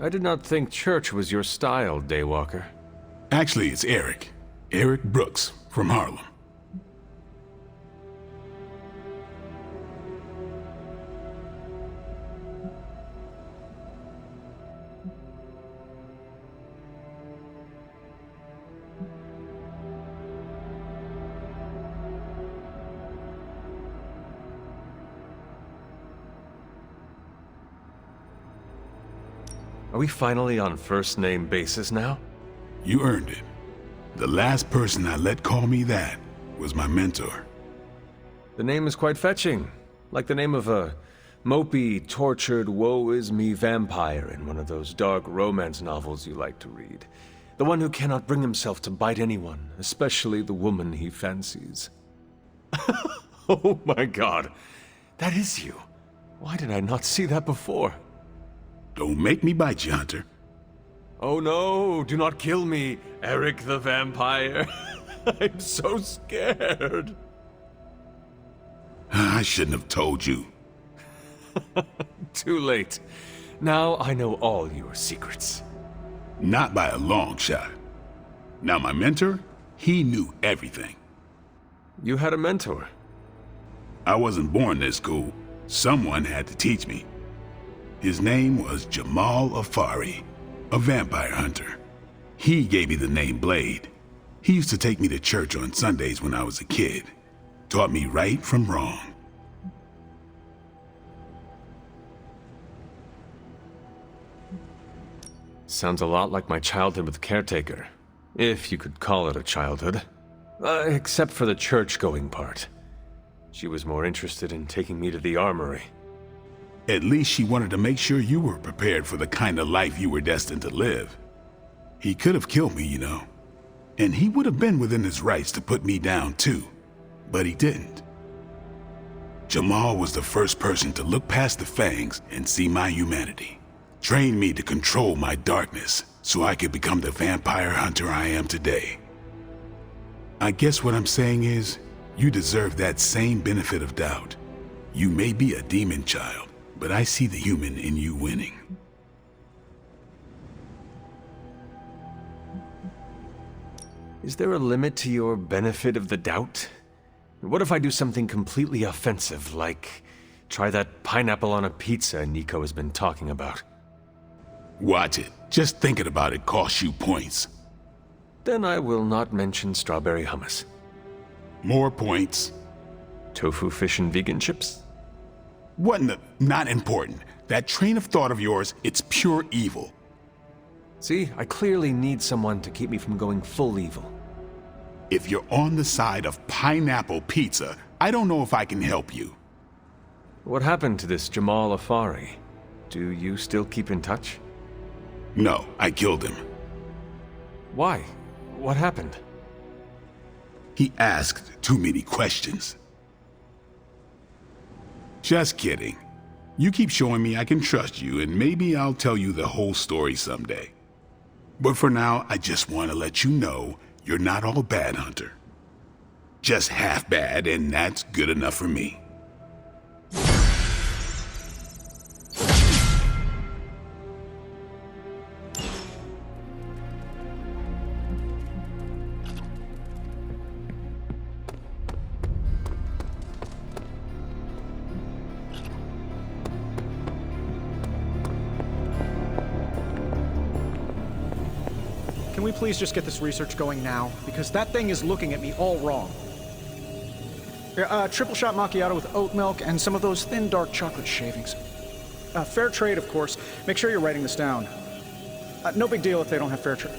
I did not think church was your style, Daywalker. Actually, it's Eric. Eric Brooks, from Harlem. Are we finally on first-name basis now? You earned it. The last person I let call me that was my mentor. The name is quite fetching. Like the name of a mopey, tortured, woe-is-me vampire in one of those dark romance novels you like to read. The one who cannot bring himself to bite anyone, especially the woman he fancies. Oh my god. That is you. Why did I not see that before? Don't make me bite you, Hunter. Oh no, do not kill me, Eric the Vampire. I'm so scared. I shouldn't have told you. Too late. Now I know all your secrets. Not by a long shot. Now my mentor, he knew everything. You had a mentor? I wasn't born this cool. Someone had to teach me. His name was Jamal Afari, a vampire hunter. He gave me the name Blade. He used to take me to church on Sundays when I was a kid. Taught me right from wrong. Sounds a lot like my childhood with Caretaker. If you could call it a childhood. Except for the church-going part. She was more interested in taking me to the armory. At least she wanted to make sure you were prepared for the kind of life you were destined to live. He could have killed me, you know. And he would have been within his rights to put me down too. But he didn't. Jamal was the first person to look past the fangs and see my humanity. Trained me to control my darkness so I could become the vampire hunter I am today. I guess what I'm saying is, you deserve that same benefit of doubt. You may be a Demonchylde, but I see the human in you winning. Is there a limit to your benefit of the doubt? What if I do something completely offensive, like try that pineapple on a pizza Nico has been talking about? Watch it. Just thinking about it costs you points. Then I will not mention strawberry hummus. More points. Tofu fish and vegan chips? What in the... Not important. That train of thought of yours, it's pure evil. See, I clearly need someone to keep me from going full evil. If you're on the side of pineapple pizza, I don't know if I can help you. What happened to this Jamal Afari? Do you still keep in touch? No, I killed him. Why? What happened? He asked too many questions. Just kidding. You keep showing me I can trust you, and maybe I'll tell you the whole story someday. But for now, I just want to let you know you're not all bad, Hunter. Just half bad, and that's good enough for me. Can we please just get this research going now? Because that thing is looking at me all wrong. Triple shot macchiato with oat milk and some of those thin dark chocolate shavings. Fair trade, of course. Make sure you're writing this down. No big deal if they don't have fair trade.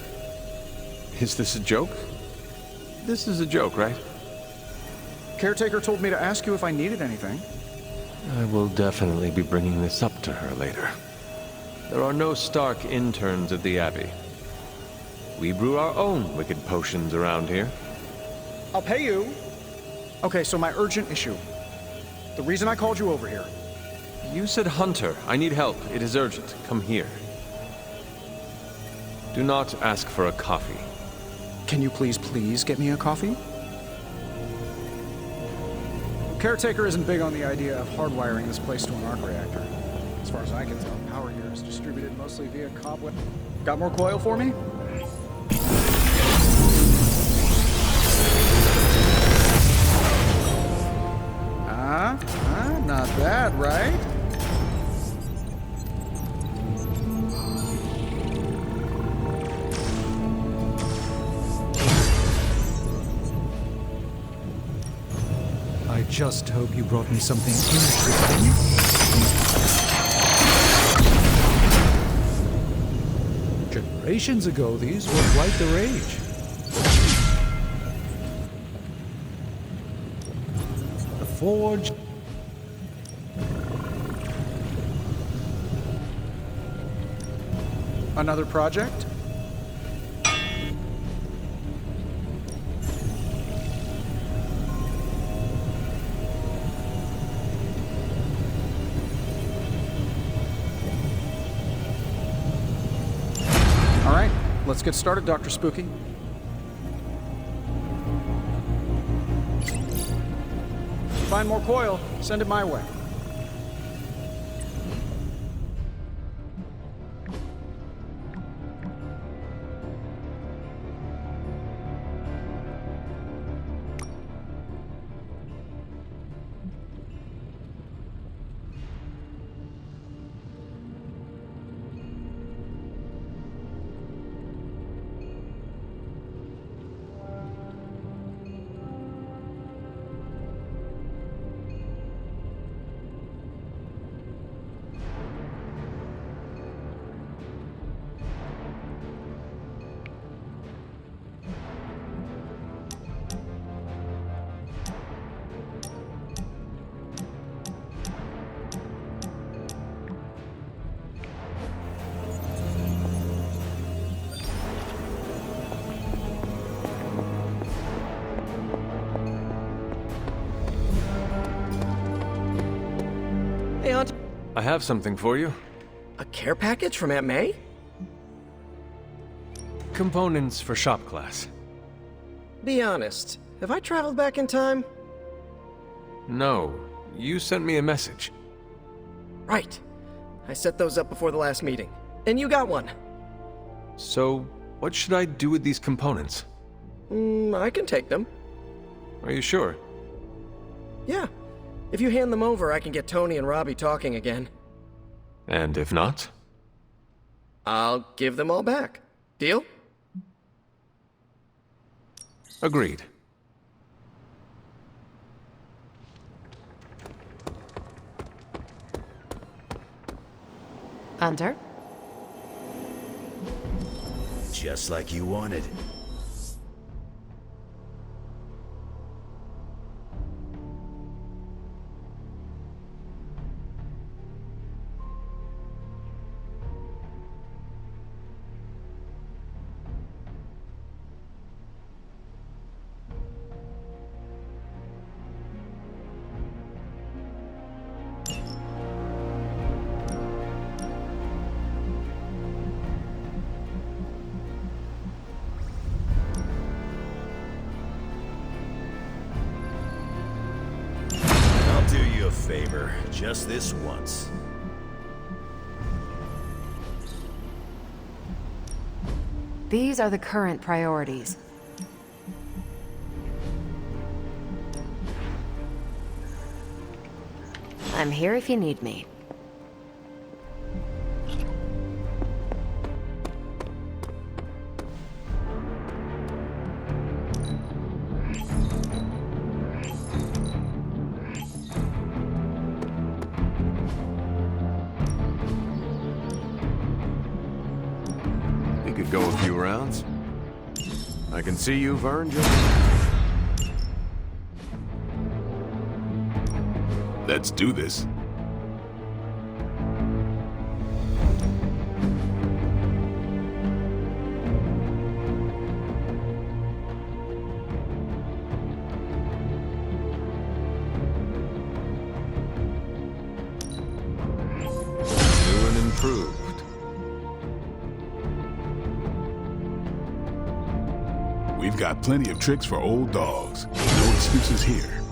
Is this a joke? This is a joke, right? Caretaker told me to ask you if I needed anything. I will definitely be bringing this up to her later. There are no Stark interns at the Abbey. We brew our own wicked potions around here. I'll pay you. Okay, so my urgent issue. The reason I called you over here. You said Hunter. I need help. It is urgent. Come here. Do not ask for a coffee. Can you please get me a coffee? Caretaker isn't big on the idea of hardwiring this place to an arc reactor. As far as I can tell, power here is distributed mostly via cobweb. Got more coil for me? Not bad, right? I just hope you brought me something interesting. Generations ago, these were quite the rage. The forge. Another project? All right, let's get started, Dr. Spooky. Find more coil, send it my way. Hey, Aunt. I have something for you. A care package from Aunt May? Components for shop class. Be honest, have I traveled back in time? No, you sent me a message. Right. I set those up before the last meeting. And you got one. So, what should I do with these components? I can take them. Are you sure? Yeah. If you hand them over, I can get Tony and Robbie talking again. And if not? I'll give them all back. Deal? Agreed. Hunter? Just like you wanted. Favor, just this once. These are the current priorities. I'm here if you need me. Go a few rounds. I can see you've earned your... Let's do this. New and improved. We've got plenty of tricks for old dogs. No excuses here.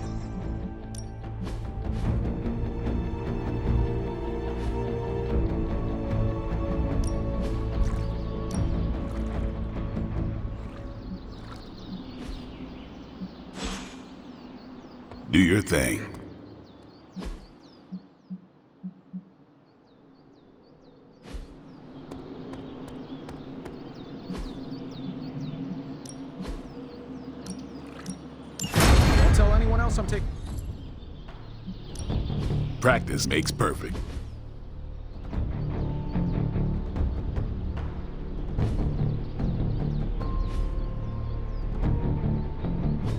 Do your thing. Don't tell anyone else I'm taking. Practice makes perfect.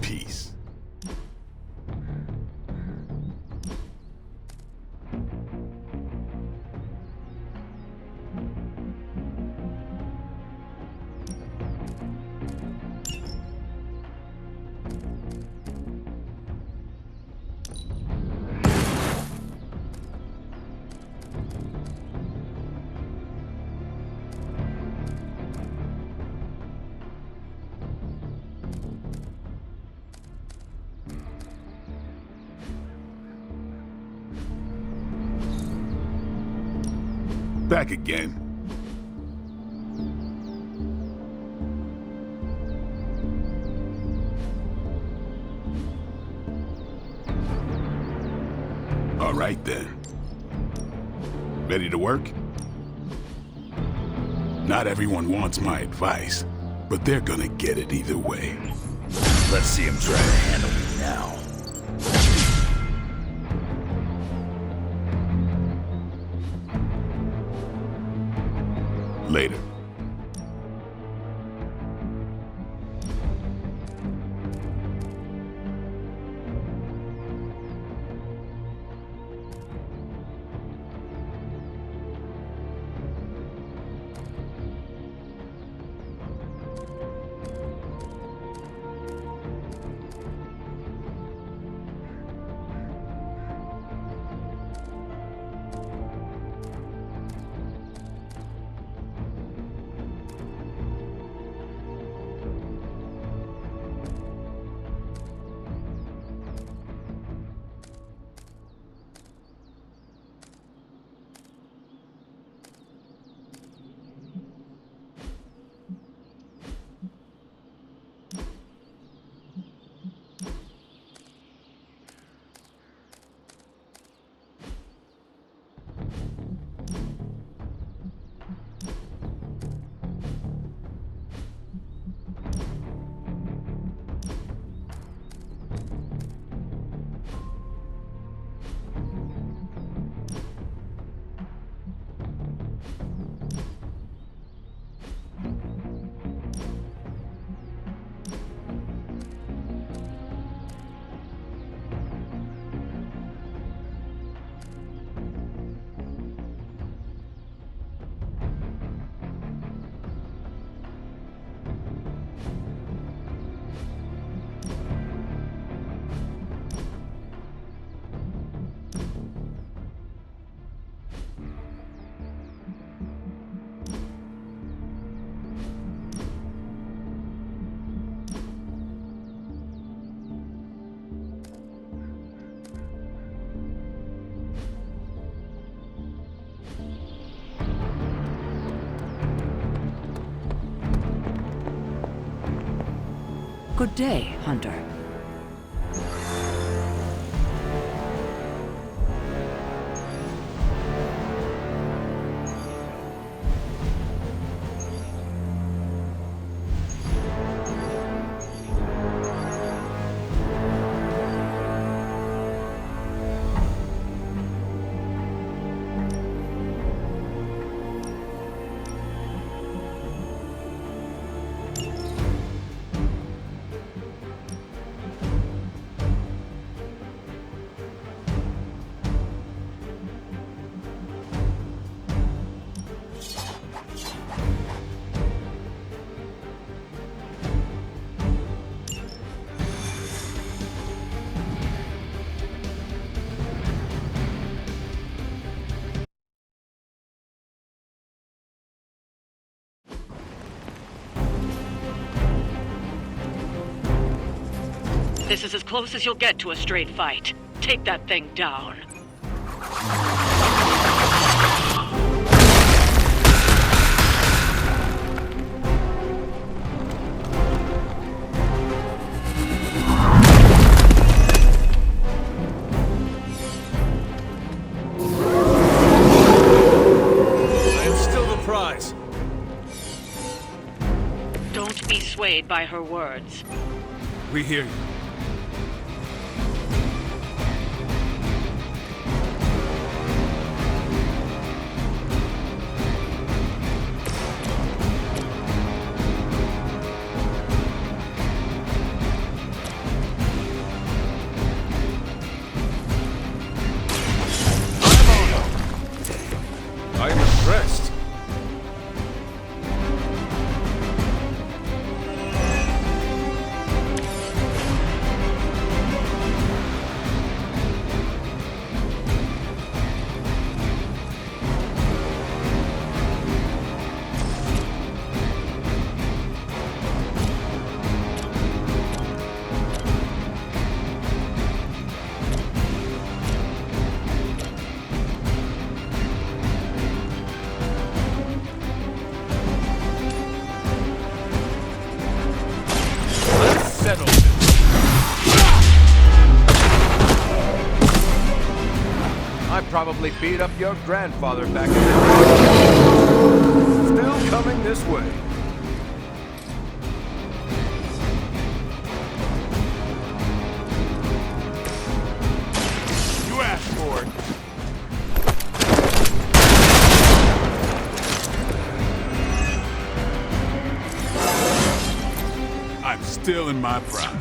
Peace. Back again. All right then. Ready to work? Not everyone wants my advice, but they're gonna get it either way. Let's see him try to handle me now. Later. Good day, Hunter. This is as close as you'll get to a straight fight. Take that thing down. by her words. We hear you. I am impressed. Settled. I probably beat up your grandfather back in the Still coming this way. You asked for it. I'm still in my prime.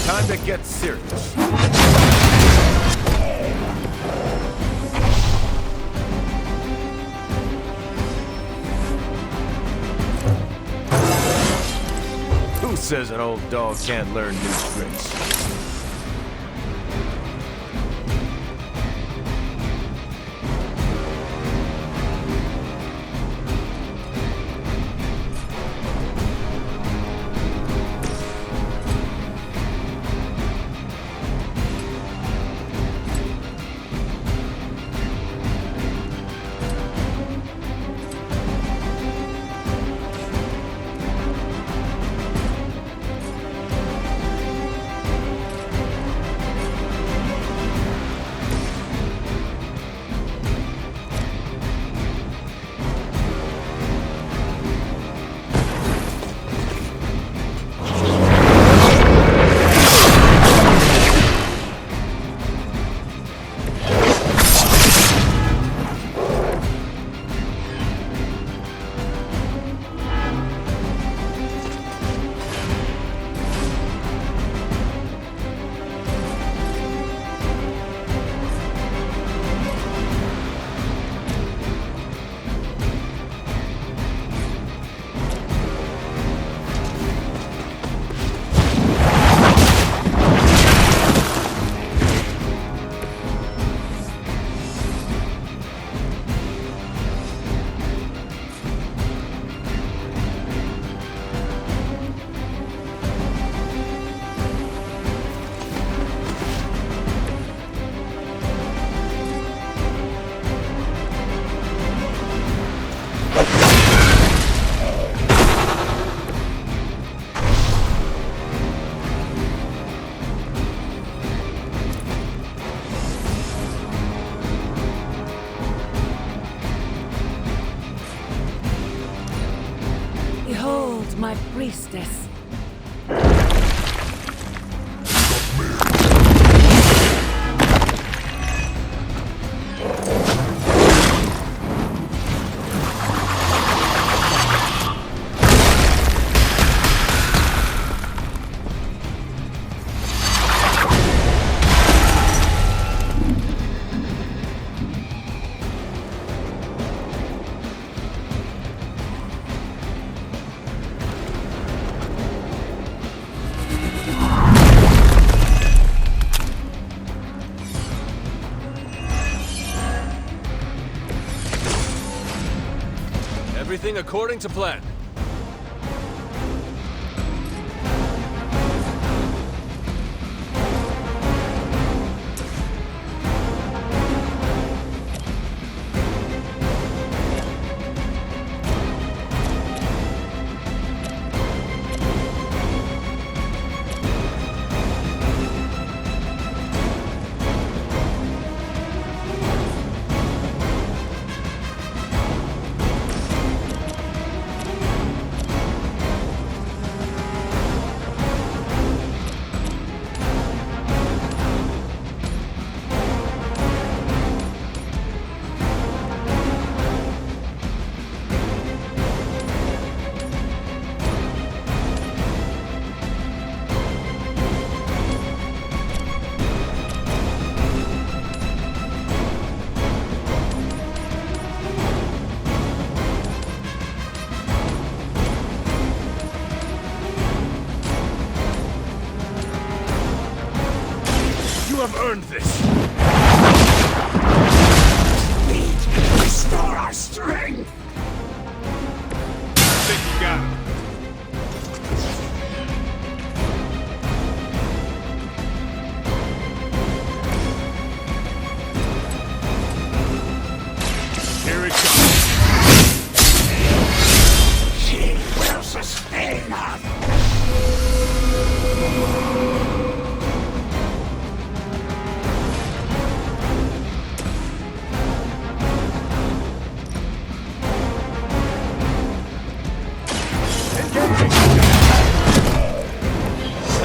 Time to get serious. Who says an old dog can't learn new tricks? Behold my priestess. Everything according to plan. earned this! Restore our strength! I think you got him. Here it comes. She will sustain us!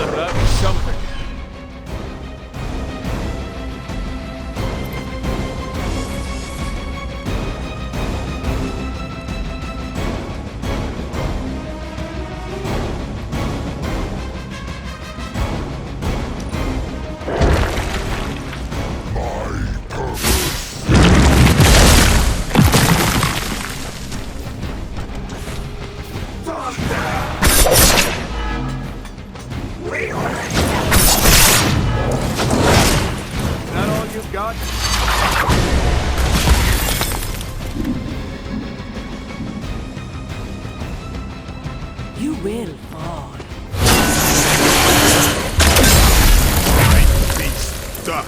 That was something. Is that all you've got? You will fall. Right beast stuck.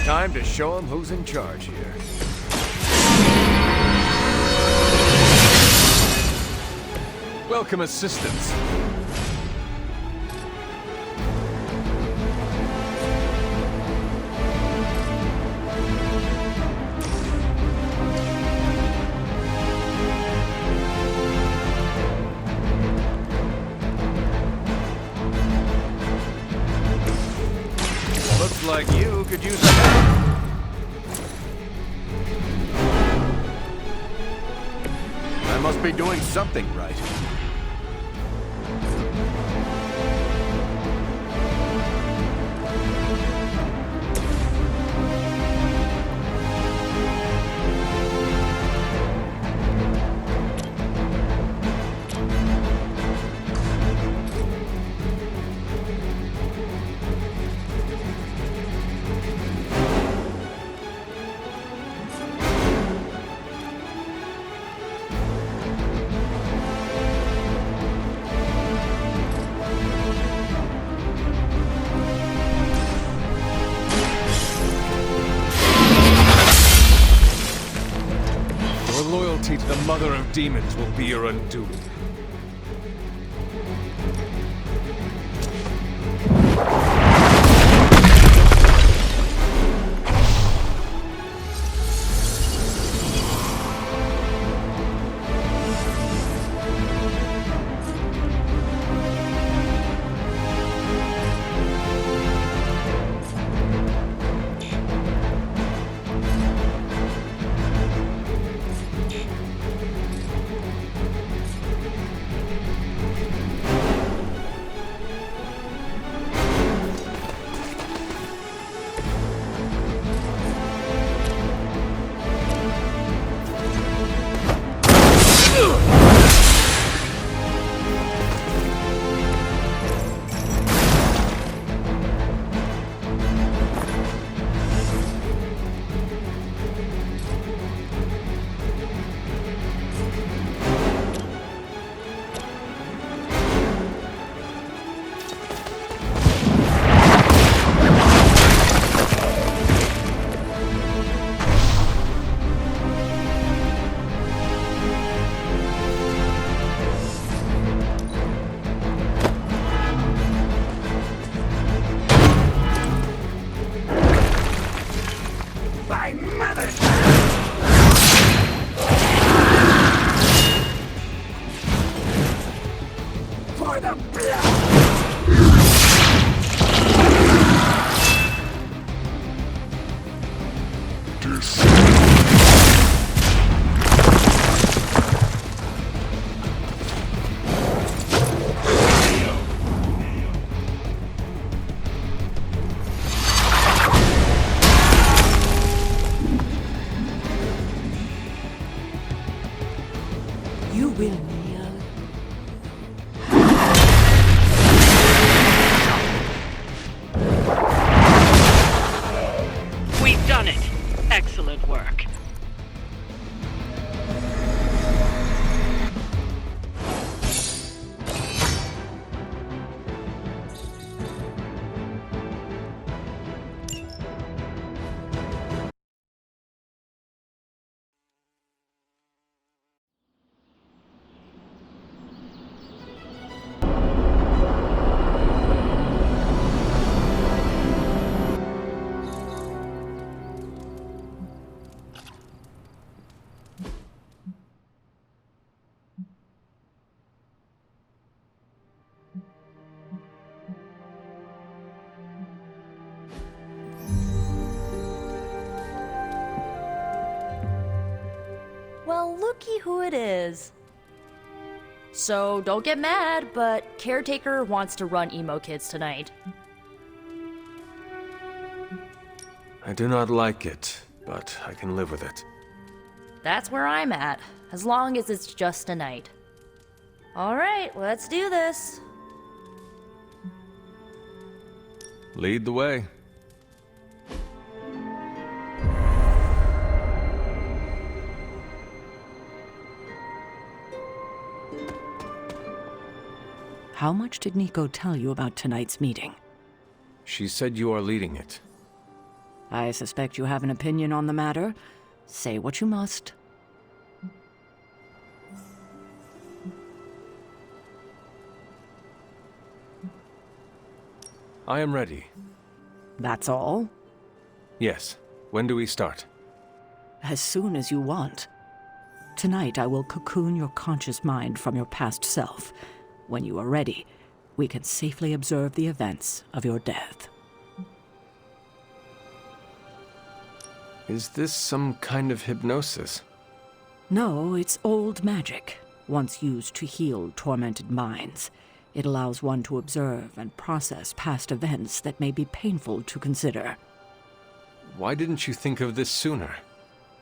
Time to show him who's in charge here. Welcome assistance. Looks like you could use some help. I must be doing something right. Your loyalty to the Mother of Demons will be your undoing. looky who it is. So don't get mad, but Caretaker wants to run Emo Kids tonight. I do not like it, but I can live with it. That's where I'm at, as long as it's just a night. Alright, let's do this. Lead the way. How much did Nico tell you about tonight's meeting? She said you are leading it. I suspect you have an opinion on the matter. Say what you must. I am ready. That's all? Yes. When do we start? As soon as you want. Tonight I will cocoon your conscious mind from your past self. When you are ready, we can safely observe the events of your death. Is this some kind of hypnosis? No, it's old magic, once used to heal tormented minds. It allows one to observe and process past events that may be painful to consider. Why didn't you think of this sooner?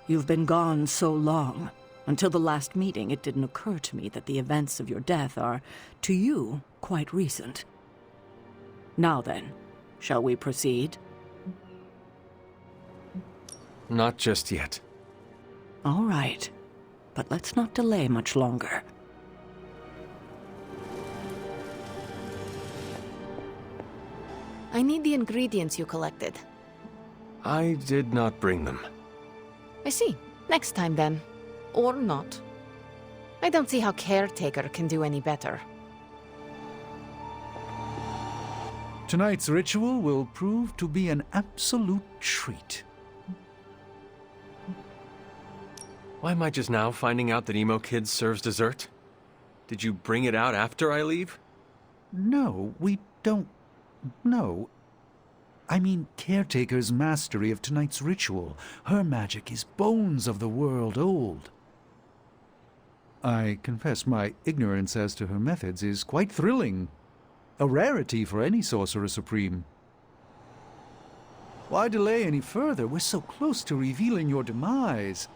You've been gone so long. Until the last meeting, it didn't occur to me that the events of your death are, to you, quite recent. Now then, shall we proceed? Not just yet. All right, but let's not delay much longer. I need the ingredients you collected. I did not bring them. I see. Next time then. Or not. I don't see how Caretaker can do any better. Tonight's ritual will prove to be an absolute treat. Why am I just now finding out that Emo Kids serves dessert? Did you bring it out after I leave? No, we don't... No. I mean, Caretaker's mastery of tonight's ritual. Her magic is bones of the world old. I confess my ignorance as to her methods is quite thrilling. A rarity for any Sorcerer Supreme. Why delay any further? We're so close to revealing your demise.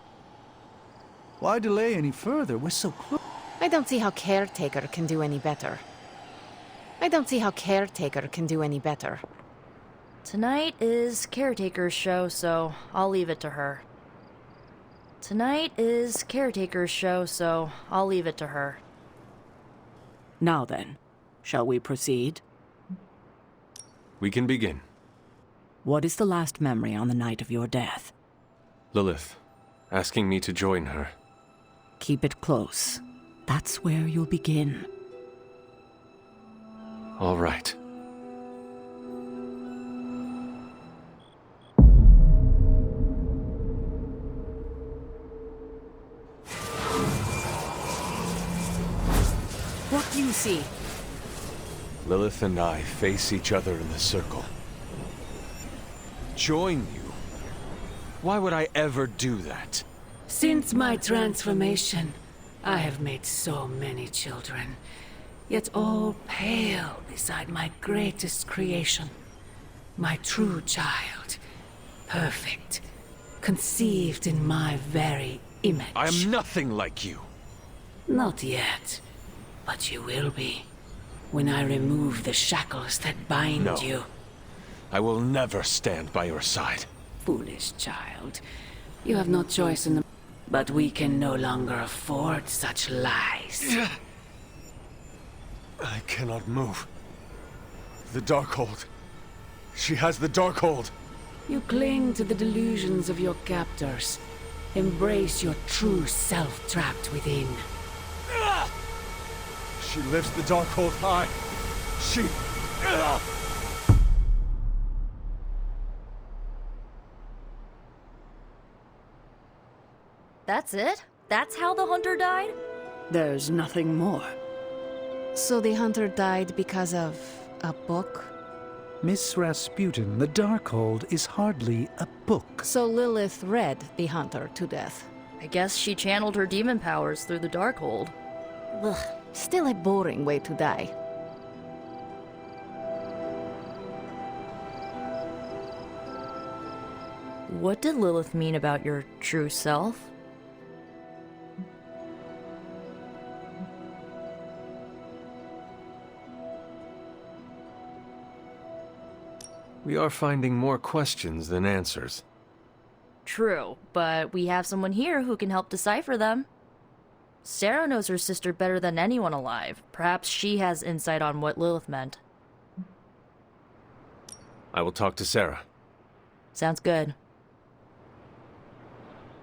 Why delay any further? We're so close. I don't see how Caretaker can do any better. I don't see how Caretaker can do any better. Tonight is Caretaker's show, so I'll leave it to her. Tonight is Caretaker's show, so I'll leave it to her. Now then, shall we proceed? We can begin. What is the last memory on the night of your death? Lilith, asking me to join her. Keep it close. That's where you'll begin. All right. What do you see? Lilith and I face each other in the circle. Join you? Why would I ever do that? Since my transformation, I have made so many children, yet all pale beside my greatest creation. My true child, perfect, conceived in my very image. I am nothing like you. Not yet, but you will be, when I remove the shackles that bind No. you. I will never stand by your side. Foolish child, you have no choice in the... But we can no longer afford such lies. I cannot move. The Darkhold. She has the Darkhold. You cling to the delusions of your captors. Embrace your true self trapped within. She lifts the Darkhold high. She... That's it? That's how the hunter died? There's nothing more. So the hunter died because of a book? Miss Rasputin, the Darkhold is hardly a book. So Lilith read the hunter to death. I guess she channeled her demon powers through the Darkhold. Ugh, still a boring way to die. What did Lilith mean about your true self? We are finding more questions than answers. True, but we have someone here who can help decipher them. Sarah knows her sister better than anyone alive. Perhaps she has insight on what Lilith meant. I will talk to Sarah. Sounds good.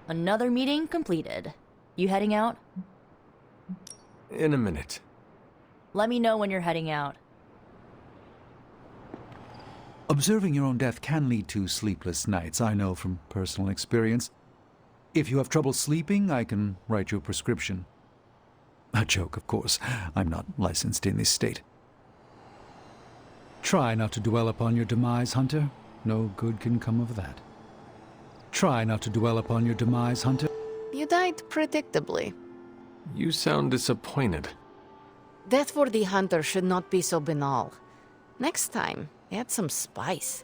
Another meeting completed. You heading out? In a minute. Let me know when you're heading out. Observing your own death can lead to sleepless nights, I know from personal experience. If you have trouble sleeping, I can write you a prescription. A joke, of course. I'm not licensed in this state. Try not to dwell upon your demise, Hunter. No good can come of that. Try not to dwell upon your demise, Hunter. You died predictably. You sound disappointed. Death for the hunter should not be so banal. Next time, add some spice.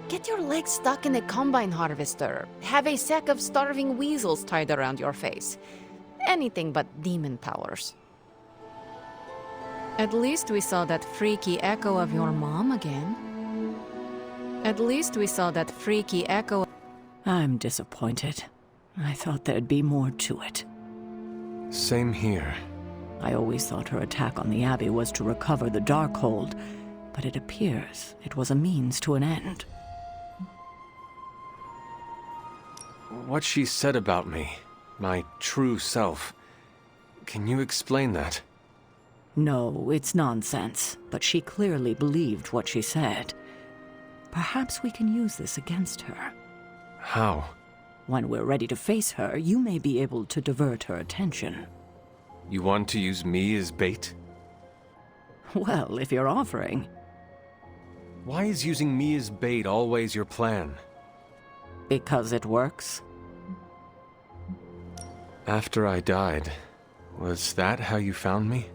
Get your legs stuck in a combine harvester. Have a sack of starving weasels tied around your face. Anything but demon powers. At least we saw that freaky echo of your mom again. At least we saw that freaky echo. I'm disappointed. I thought there'd be more to it. Same here. I always thought her attack on the Abbey was to recover the Darkhold, but it appears it was a means to an end. What she said about me, my true self, can you explain that? No, it's nonsense, but she clearly believed what she said. Perhaps we can use this against her. How? When we're ready to face her, you may be able to divert her attention. You want to use me as bait? Well, if you're offering. Why is using me as bait always your plan? Because it works. After I died, was that how you found me?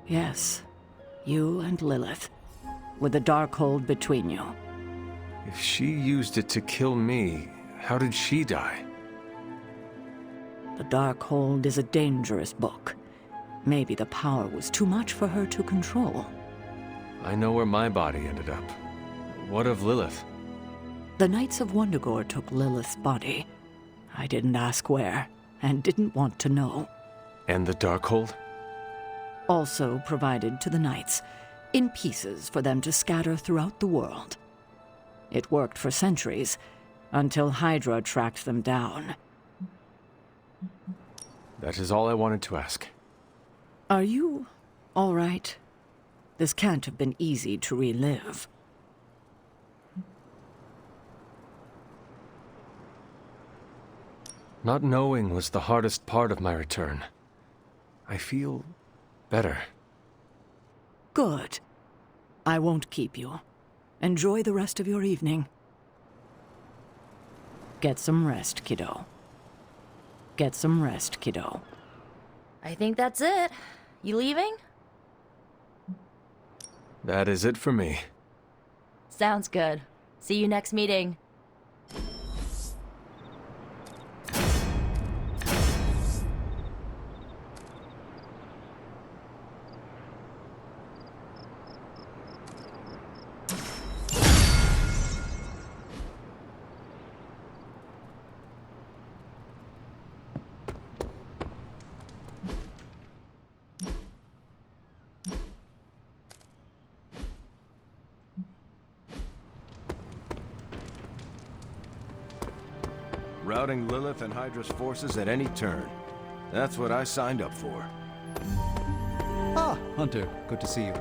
Yes. You and Lilith. With the Darkhold between you. If she used it to kill me, how did she die? The Darkhold is a dangerous book. Maybe the power was too much for her to control. I know where my body ended up. What of Lilith? The Knights of Wundagore took Lilith's body. I didn't ask where, and didn't want to know. And the Darkhold? Also provided to the Knights, in pieces for them to scatter throughout the world. It worked for centuries, until Hydra tracked them down. That is all I wanted to ask. Are you all right? This can't have been easy to relive. Not knowing was the hardest part of my return. I feel better. Good. I won't keep you. Enjoy the rest of your evening. Get some rest, kiddo. Get some rest, kiddo. I think that's it. You leaving? That is it for me. Sounds good. See you next meeting. Routing Lilith and Hydra's forces at any turn. That's what I signed up for. Ah, Hunter, good to see you.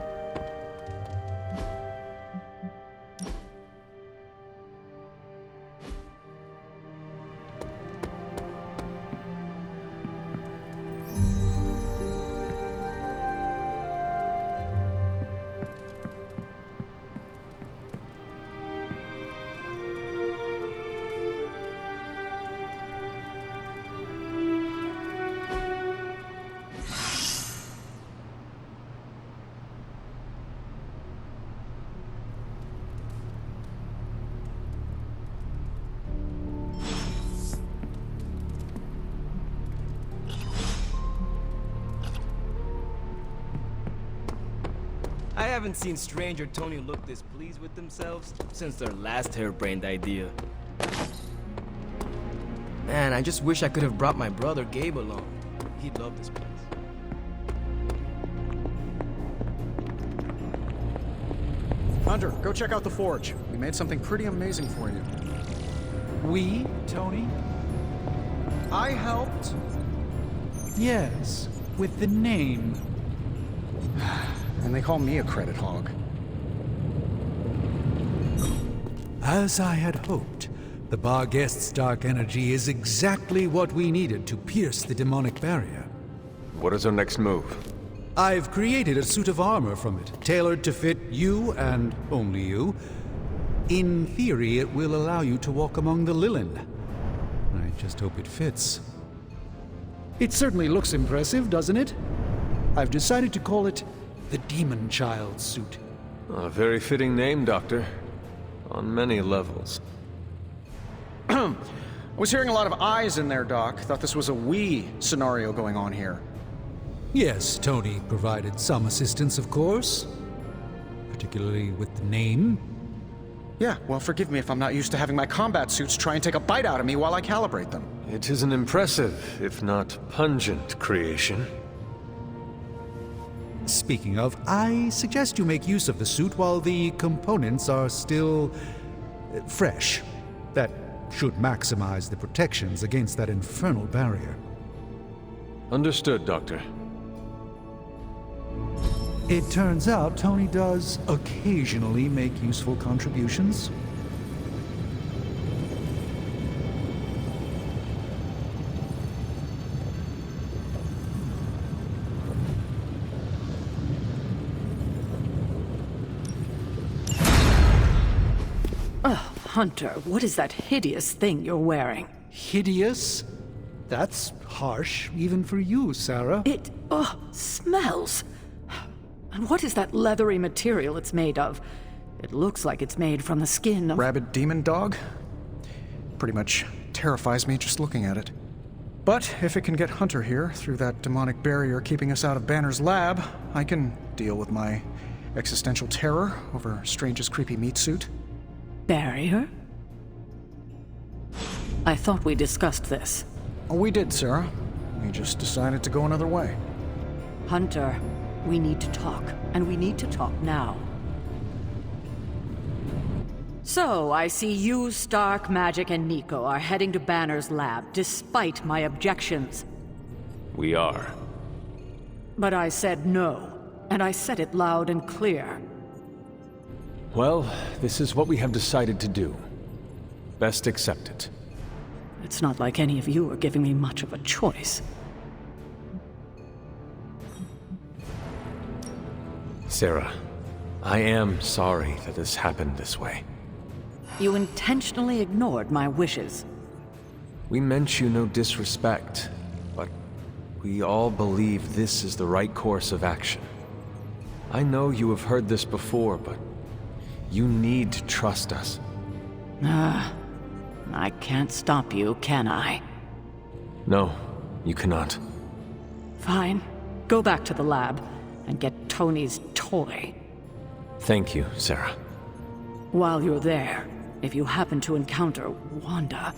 haven't seen Strange or Tony look this pleased with themselves since their last harebrained idea. Man, I just wish I could have brought my brother Gabe along. He'd love this place. Hunter, go check out the forge. We made something pretty amazing for you. We, Tony? I helped. Yes, with the name. And they call me a credit hog. As I had hoped, the bar guest's dark energy is exactly what we needed to pierce the demonic barrier. What is our next move? I've created a suit of armor from it, tailored to fit you and only you. In theory, it will allow you to walk among the Lilith. I just hope it fits. It certainly looks impressive, doesn't it? I've decided to call it the Demonchylde suit. A very fitting name, Doctor. On many levels. I was hearing a lot of I's in there, Doc. Thought this was a we scenario going on here. Yes, Tony provided some assistance, of course. Particularly with the name. Yeah, well, forgive me if I'm not used to having my combat suits try and take a bite out of me while I calibrate them. It is an impressive, if not pungent, creation. Speaking of, I suggest you make use of the suit while the components are still fresh. That should maximize the protections against that infernal barrier. Understood, Doctor. It turns out Tony does occasionally make useful contributions. Oh, Hunter, what is that hideous thing you're wearing? Hideous? That's harsh, even for you, Sarah. It, smells. And what is that leathery material it's made of? It looks like it's made from the skin of... Rabid demon dog? Pretty much terrifies me just looking at it. But if it can get Hunter here through that demonic barrier keeping us out of Banner's lab, I can deal with my existential terror over Strange's creepy meat suit. Barrier? I thought we discussed this. Oh, we did, Sarah. We just decided to go another way. Hunter, we need to talk, and we need to talk now. So, I see you, Stark, Magic, and Nico are heading to Banner's lab, despite my objections. We are. But I said no, and I said it loud and clear. Well, this is what we have decided to do. Best accept it. It's not like any of you are giving me much of a choice. Sarah, I am sorry that this happened this way. You intentionally ignored my wishes. We meant you no disrespect, but we all believe this is the right course of action. I know you have heard this before, but you need to trust us. I can't stop you, can I? No, you cannot. Fine. Go back to the lab and get Tony's toy. Thank you, Sarah. While you're there, if you happen to encounter Wanda,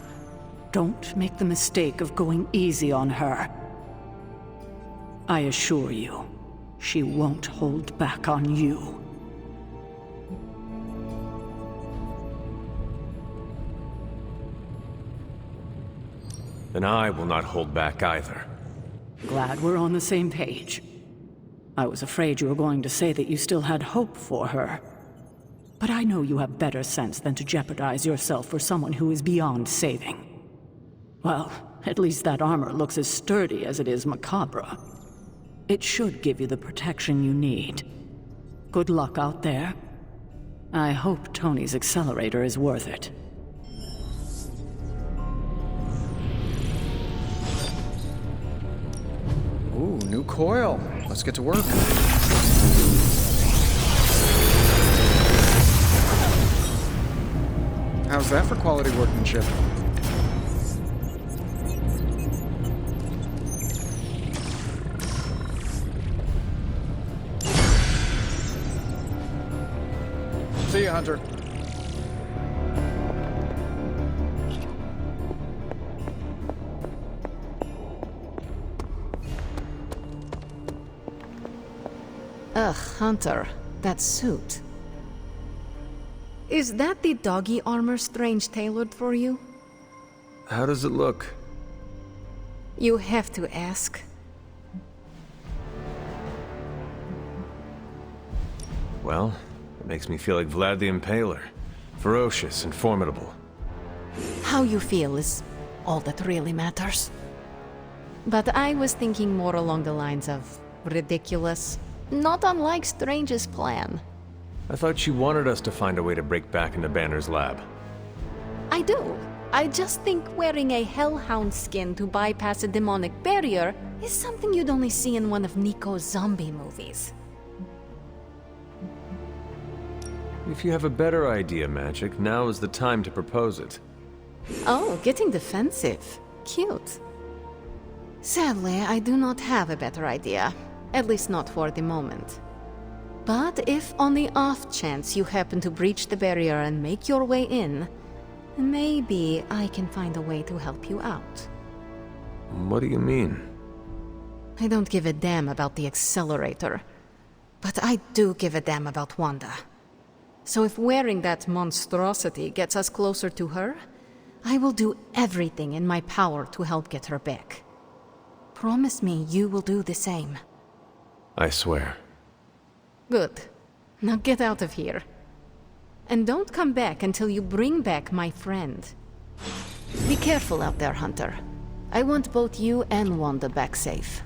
don't make the mistake of going easy on her. I assure you, she won't hold back on you. Then I will not hold back either. Glad we're on the same page. I was afraid you were going to say that you still had hope for her. But I know you have better sense than to jeopardize yourself for someone who is beyond saving. Well, at least that armor looks as sturdy as it is macabre. It should give you the protection you need. Good luck out there. I hope Tony's accelerator is worth it. Ooh, new coil. Let's get to work. How's that for quality workmanship? Hunter. Ugh, Hunter, that suit. Is that the doggy armor Strange tailored for you? How does it look? You have to ask. Well, it makes me feel like Vlad the Impaler. Ferocious and formidable. How you feel is all that really matters. But I was thinking more along the lines of ridiculous, not unlike Strange's plan. I thought you wanted us to find a way to break back into Banner's lab. I do. I just think wearing a hellhound skin to bypass a demonic barrier is something you'd only see in one of Nico's zombie movies. If you have a better idea, Magic, now is the time to propose it. Oh, getting defensive. Cute. Sadly, I do not have a better idea. At least not for the moment. But if on the off chance you happen to breach the barrier and make your way in, maybe I can find a way to help you out. What do you mean? I don't give a damn about the accelerator, but I do give a damn about Wanda. So if wearing that monstrosity gets us closer to her, I will do everything in my power to help get her back. Promise me you will do the same. I swear. Good. Now get out of here. And don't come back until you bring back my friend. Be careful out there, Hunter. I want both you and Wanda back safe.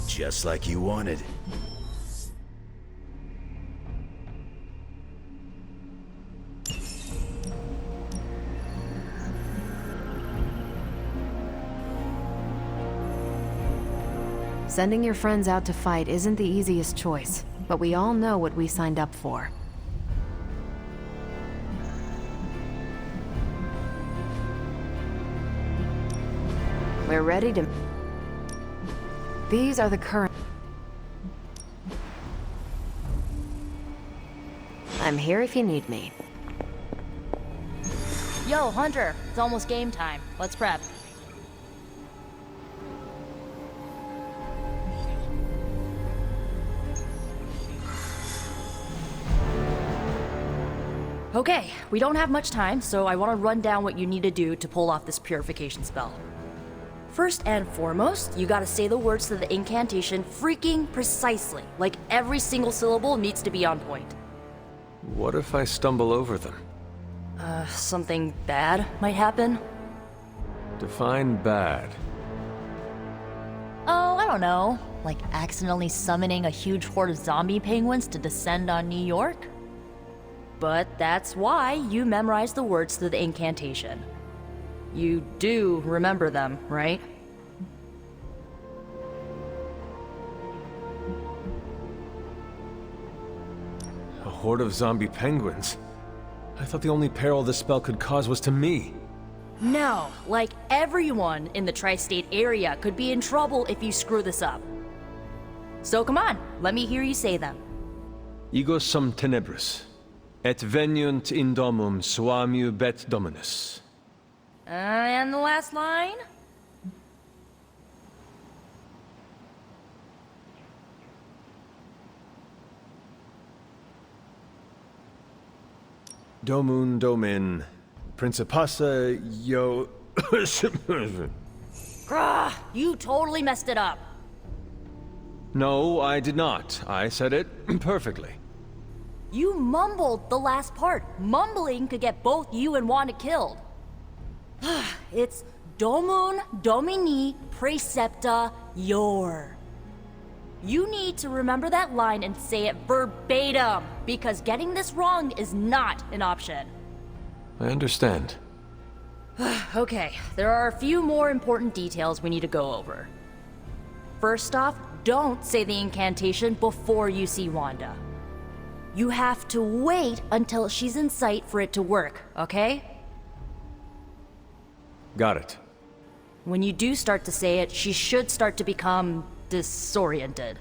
Just like you wanted. Sending your friends out to fight isn't the easiest choice, but we all know what we signed up for. We're ready to... These are the current... I'm here if you need me. Yo, Hunter, it's almost game time. Let's prep. Okay, we don't have much time, so I want to run down what you need to do to pull off this purification spell. First and foremost, you gotta say the words to the incantation freaking precisely. Like every single syllable needs to be on point. What if I stumble over them? Something bad might happen? Define bad. Oh, I don't know. Like accidentally summoning a huge horde of zombie penguins to descend on New York? But that's why you memorize the words to the incantation. You do remember them, right? A horde of zombie penguins? I thought the only peril this spell could cause was to me. No, like everyone in the tri-state area could be in trouble if you screw this up. So come on, let me hear you say them. Ego sum tenebris, et veniunt in domum suamiu bet dominus. And the last line? Domun domin, principassa yo... Grah, you totally messed it up. No, I did not. I said it perfectly. You mumbled the last part. Mumbling could get both you and Wanda killed. It's Domun Domini Precepta Your. You need to remember that line and say it verbatim, because getting this wrong is not an option. I understand. Okay, there are a few more important details we need to go over. First off, don't say the incantation before you see Wanda. You have to wait until she's in sight for it to work, okay? Got it. When you do start to say it, she should start to become disoriented.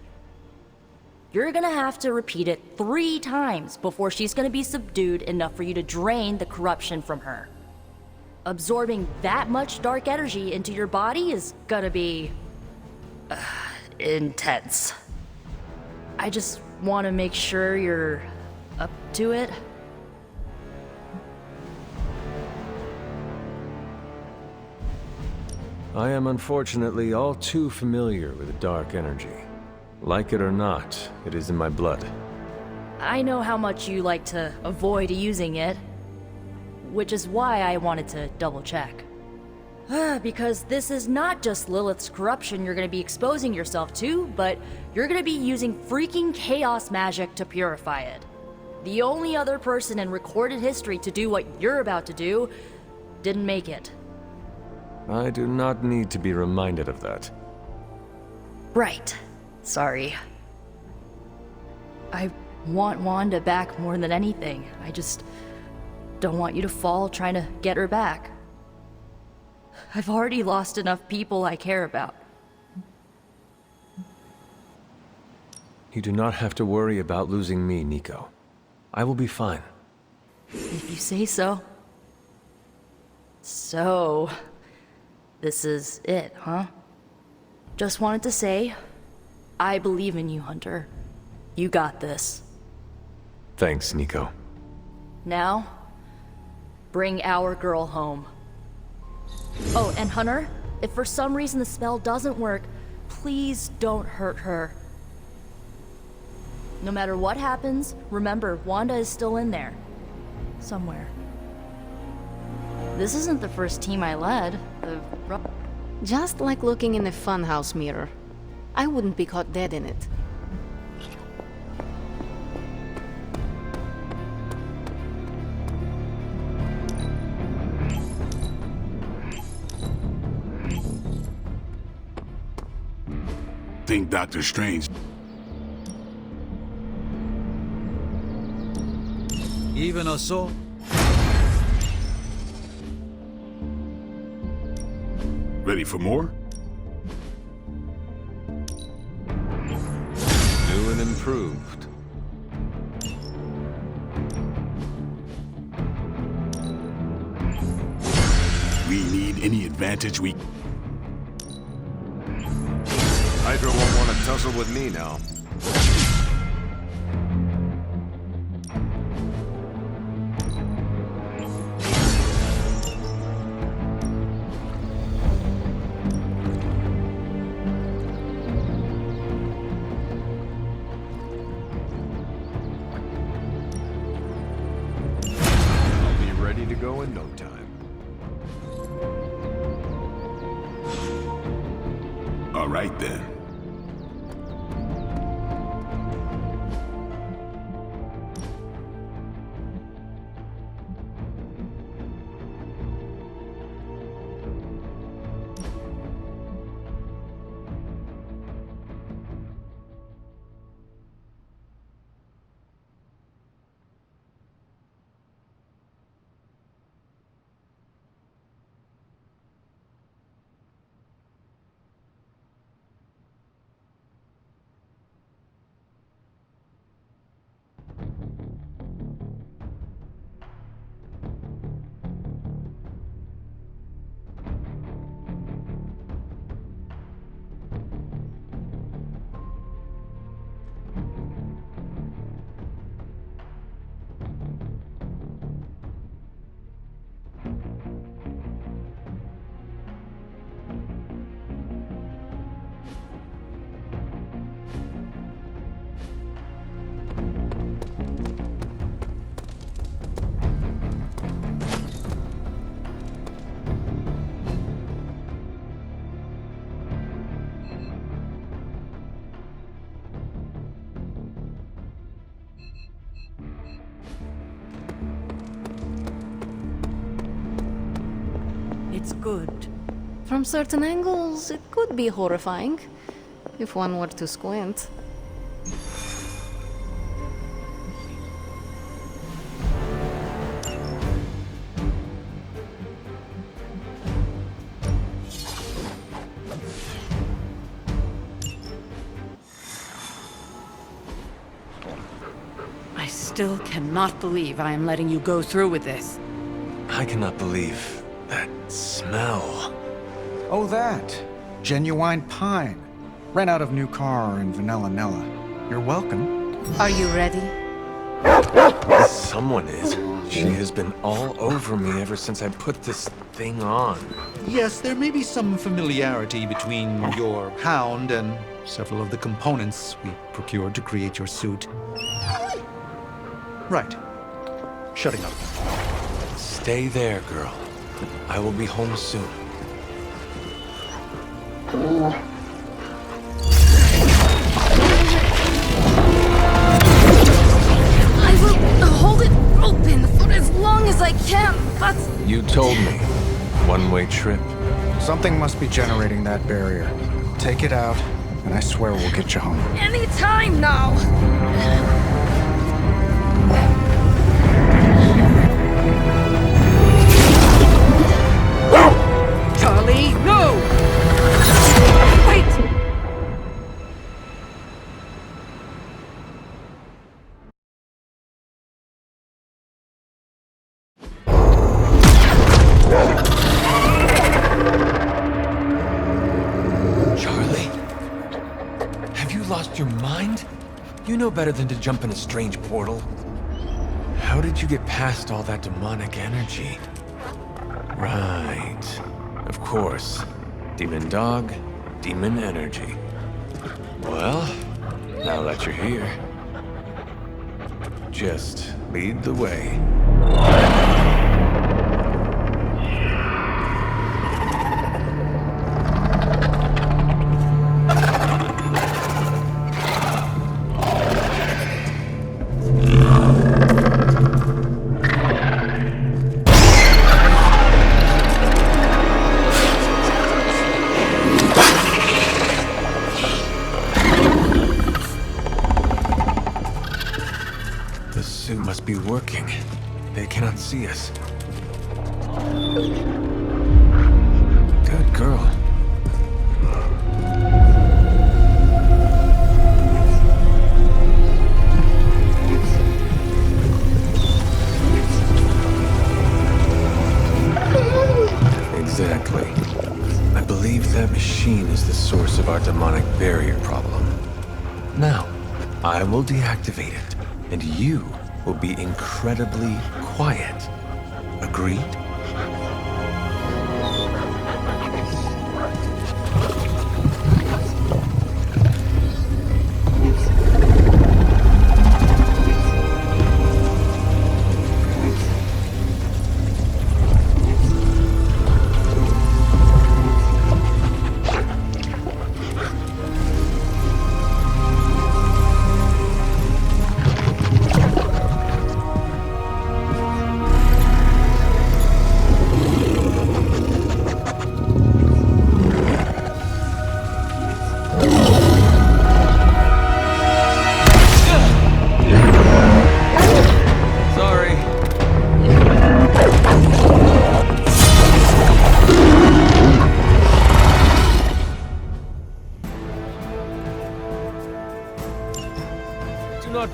You're gonna have to repeat it 3 times before she's gonna be subdued enough for you to drain the corruption from her. Absorbing that much dark energy into your body is gonna be... intense. I just want to make sure you're up to it. I am unfortunately all too familiar with dark energy. Like it or not, it is in my blood. I know how much you like to avoid using it, which is why I wanted to double check. Because this is not just Lilith's corruption you're going to be exposing yourself to, but you're going to be using freaking chaos magic to purify it. The only other person in recorded history to do what you're about to do didn't make it. I do not need to be reminded of that. Right. Sorry. I want Wanda back more than anything. I just don't want you to fall trying to get her back. I've already lost enough people I care about. You do not have to worry about losing me, Nico. I will be fine. If you say so. So, this is it, huh? Just wanted to say, I believe in you, Hunter. You got this. Thanks, Nico. Now, bring our girl home. Oh, and Hunter, if for some reason the spell doesn't work, please don't hurt her. No matter what happens, remember, Wanda is still in there. Somewhere. This isn't the first team I led. Just like looking in a funhouse mirror. I wouldn't be caught dead in it. Think Doctor Strange. Even a so. Ready for more? New and improved. We need any advantage we... Hydra won't want to tussle with me now. I'll be ready to go in no time. All right then. It's good. From certain angles, it could be horrifying, if one were to squint. still cannot believe I am letting you go through with this. I cannot believe that smell. Oh, that. Genuine pine. Ran out of new car in Vanilla Nella. You're welcome. Are you ready? Someone is. She has been all over me ever since I put this thing on. Yes, there may be some familiarity between your hound and several of the components we procured to create your suit. Right. Shutting up. Stay there, girl. I will be home soon. I will hold it open for as long as I can, but... You told me. One-way trip. Something must be generating that barrier. Take it out, and I swear we'll get you home. Any time now! Charlie, no! Wait! Charlie? Have you lost your mind? You know better than to jump in a strange portal. How did you get past all that demonic energy? Right. Of course. Demon dog, demon energy. Well, now that you're here, just lead the way. Be working. They cannot see us. Good girl. Exactly. I believe that machine is the source of our demonic barrier problem. Now, I will deactivate it, and you will be incredibly quiet. Agreed?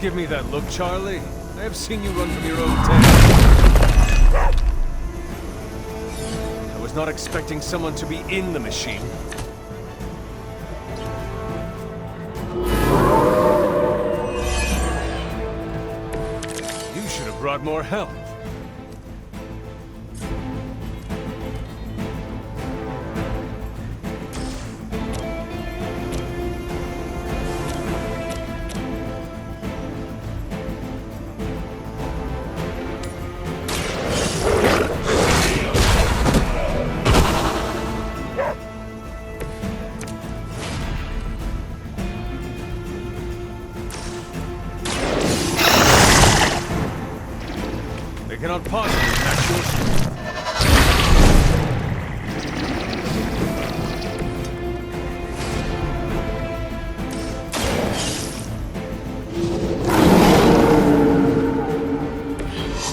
Give me that look, Charlie. I have seen you run from your own tail. I was not expecting someone to be in the machine. You should have brought more help. Cannot possibly match your strength.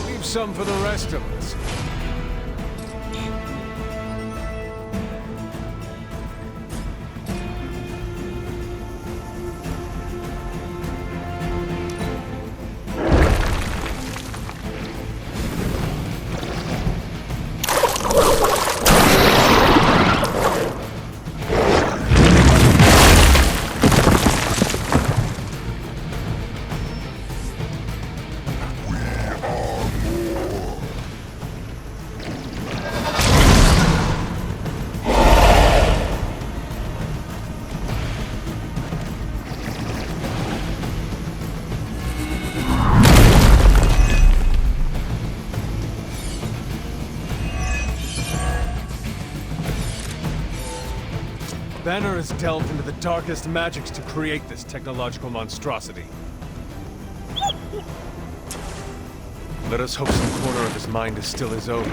Leave some for the rest of us. Banner has delved into the darkest magics to create this technological monstrosity. Let us hope some corner of his mind is still his own.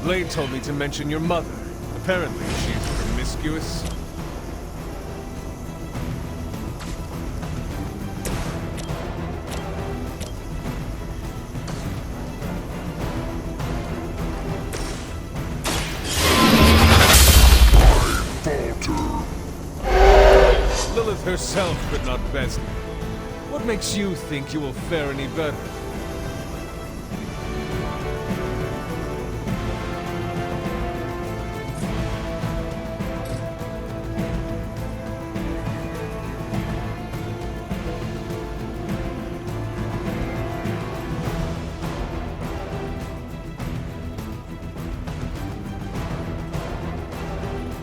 Blade told me to mention your mother. Apparently, she's promiscuous. Lilith herself could not best me. What makes you think you will fare any better?